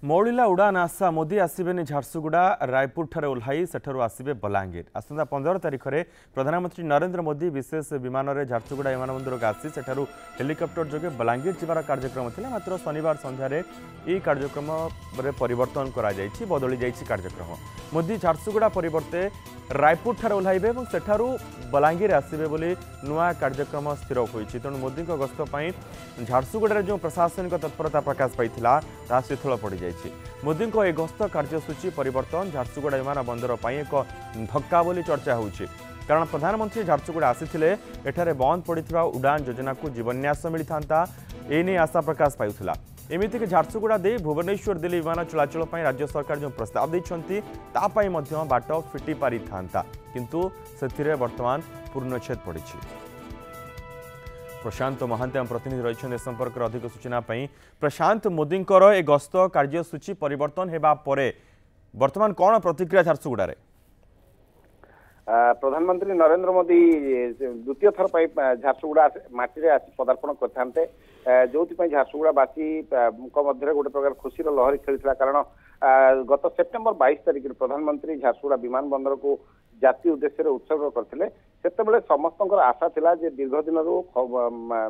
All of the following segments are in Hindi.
मौलिला उड़ान आशा मोदी आसबेनि झारसुगुड़ा रायपुर ठारे ओह्लाई सेठारु आसबे बलांगीर आसंता 15 तारिख में प्रधानमंत्री नरेंद्र मोदी विशेष विमान में झारसुगुड़ा विमानबंदर को आसी सेठारु हेलिकप्टर जोगे बलांगीर जीवार कार्यक्रम था। मात्र शनिवार संध्यारे यह कार्यक्रम परिवर्तन करा जायछि, बदली जायछि कार्यक्रम। मोदी झारसुगुड़ा परिवर्ते रायपुर ठारे ओह्लाइबे और सेठारु बलांगीर आसबे बोली नुआ कार्यक्रम स्थिर होइछि। तेणु मोदी गस्त पई झारसुगुड़ा जो प्रशासनिक तत्परता प्रकाश पाइथिला ता शिथिल पड़ जायछि। मोदी को यह गस्त कार्यसूची परिवर्तन झारसुगुड़ा विमान बंदर पर एक धक्का बोली चर्चा होउछि। कारण प्रधानमंत्री झारसुगुड़ा आसीथिले एठारे बंद पड़िथिबा उड़ान योजना को जीवन्यास मिली था, एने आशा प्रकाश पाइथिला। एमिति कि झारसुगुड़ा दे भुवनेश्वर दिल्ली विमान चलाचल पर राज्य सरकार जो प्रस्ताव देइछंती तापाई मध्य बाट फिटी पारि थांता, किंतु सेथिरे वर्तमान पूर्णच्छेद पड़िछि। प्रशांत महांती आम प्रतिनिधि रही संपर्क अधिक सूचना। प्रशांत, मोदी ए गस्त कार्यसूची परिवर्तन हेबा परे वर्तमान कौन प्रतिक्रिया झारसुगुड़ा रे? प्रधानमंत्री नरेंद्र मोदी द्वितीय थर झारसुगुड़ा माटी आसी पदार्पण करते, जो झारसुगुड़ावासी मध्य गोटे प्रकार खुशी लहरी खेलता। कारण गत सेप्टेम्बर 22 तारिख प्रधानमंत्री झारसुगुड़ा विमान बंदर को जाति उद्देश्य उत्सर्ग करते से समस्त आशा थिला जे दीर्घ दिन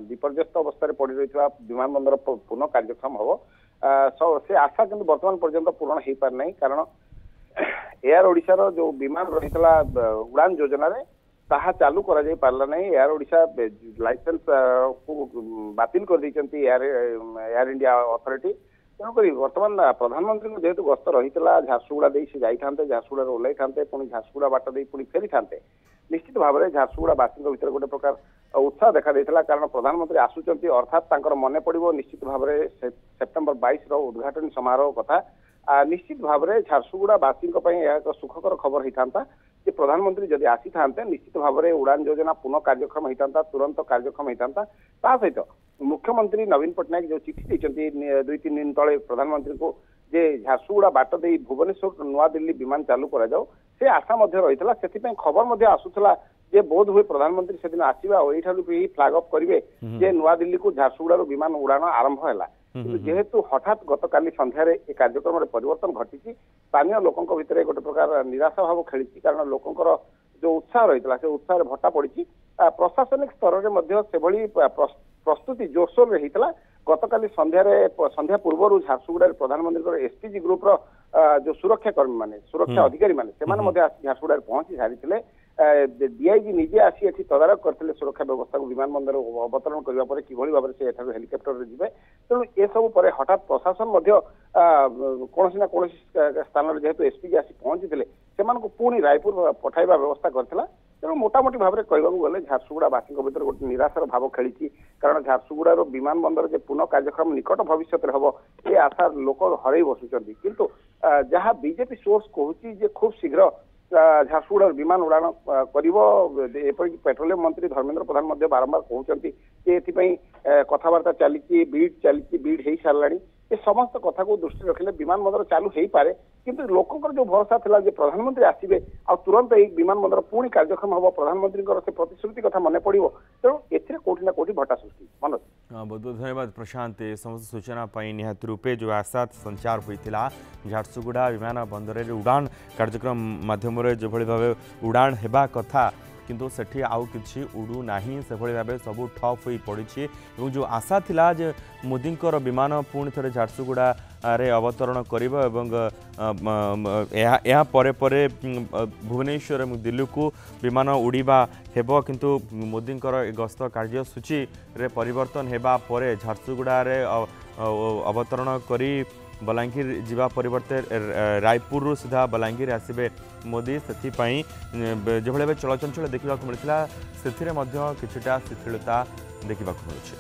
विपर्यस्त अवस्था पड़ रही विमान बंदर पुनः कार्यक्षम हम। से आशा किंतु वर्तमान पर्यंत पूर्ण हो पार नहीं। कारण एयर ओडिशार जो विमान रही उड़ान योजना रे ताहा चालू करा जाई पारला नहीं। एयर ओडिशा लाइसेंस को बातिल कर दी एयर इंडिया अथॉरिटी। तेणुक वर्तमान प्रधानमंत्री को जेहेतु गस्त रही झारसुगुड़ा से जाते झारसुगुड़ा ओह्लाई था पुणी झारसुगुड़ा बाट दे पुणी फेरी था, निश्चित भाव में झारसुगुड़ावासी भीतर गोटे प्रकार उत्साह देखा देता। कारण प्रधानमंत्री आसुचंती अर्थात मन पड़ो निश्चित भाव में सेप्टेम्बर 22 उद्घाटन समारोह कथा। निश्चित भाव में झारसुगुड़ावासी एक सुखकर खबर होता कि प्रधानमंत्री जदि आसी था निश्चित भाव में उड़ान योजना पुनः कार्यक्षम होता, तुरंत कार्यक्षम होता। सहित मुख्यमंत्री नवीन पट्टनायक जो चिठी देते 2-3 दिन तले प्रधानमंत्री को जे झारसुगुड़ा बाट दे भुवनेश्वर नुआ दिल्ली विमान चालू करा जाओ से आशा रही से खबर आसूला जे बोध हुए प्रधानमंत्री से दिन आसवा और यही फ्लैग अफ करेंगे जे नुआ दिल्ली को झारसुगुड़ा विमान उड़ान आरंभ है। जेहेतु हठात गत काली संध्यारे ए कार्यक्रम परिवर्तन घटी स्थानीय लोकों भीतर गोटे प्रकार निराशा भाव खेली। कारण लोकंर जो उत्साह रही से उत्साह भट्टा पड़ी। प्रशासनिक स्तर में प्रस्तुति जोरसोर होता। गत काली संध्या पूर्व झारसुगुड़ा प्रधानमंत्री एसपीजी ग्रुप जो सुरक्षा कर्मी माने सुरक्षा अधिकारी माने झारसुगुड़ा पहुंची सारी। डीआईजी निजे आसी एठी तदारक करते सुरक्षा व्यवस्था को विमान बंदर अवतरण करने पर कि भाव से हेलिकप्टर जी। तेणु ए सब पर हठात प्रशासन कौन ना कौन स्थान जेहेतु एसपीजी आसी पहुंची से पुणी रायपुर पठाइबा व्यवस्था करथिला। तेणु मोटामोटी भाव में कहवाक गले झारसुगुड़ावासी भीतर गोटे निराशार भाव खेली। कारण झारसुगुड़ार विमान बंदर जे पुनः कार्यक्रम निकट भविष्य में हम ये आशा लोक हरई बसुंट। किंतु जहाँ बीजेपी सोर्स कहूँ खूब शीघ्र झारसुगुड़ा विमान उड़ान करपरिक पेट्रोलियम मंत्री धर्मेंद्र प्रधान बारंबार कहते ये कथबार्ता चली बीड हो सारा। ये समस्त कथा को दृष्टि रखिले विमान बंदर चालू हो पारे, किंतु लोकंर जो भरोसा था प्रधानमंत्री आसबे आ तुरंत यही विमान बंदर पुणी कार्यक्षम हम प्रधानमंत्री से प्रतिश्रुति कथा मन पड़ो। तेणु ए कोटी ना कोटी भट्टा सृष्टि। मनोज, बहुत बहुत धन्यवाद प्रशांत। समस्त सूचना निहाती रूपे जो आशा संचार होता झारसुगुड़ा विमान बंदर उड़ान कार्यक्रम माध्यम जो भाव उड़ान हेबा कथा किंतु सेठी आउ किछि उड़ू नाही से भाव सब ठप हो पड़ी। जो आशा थिला जे मोदी विमान पुणी थे झारसुगुड़ा रे अवतरण करिबो एवं परे भुवनेश्वर दिल्ली को विमान उड़ीबा हेबो, किंतु मोदी गस्त कार्यसूची रे परिवर्तन हेबा परे झारसुगुड़ा रे अवतरण करी बलांगीर जीवा परिवर्ते रायपुर सीधा बलांगीर आसबे मोदी। से जो भाव चलचंचल देखा मिलता से किछिटा शिथिलता देखा मिलुछि।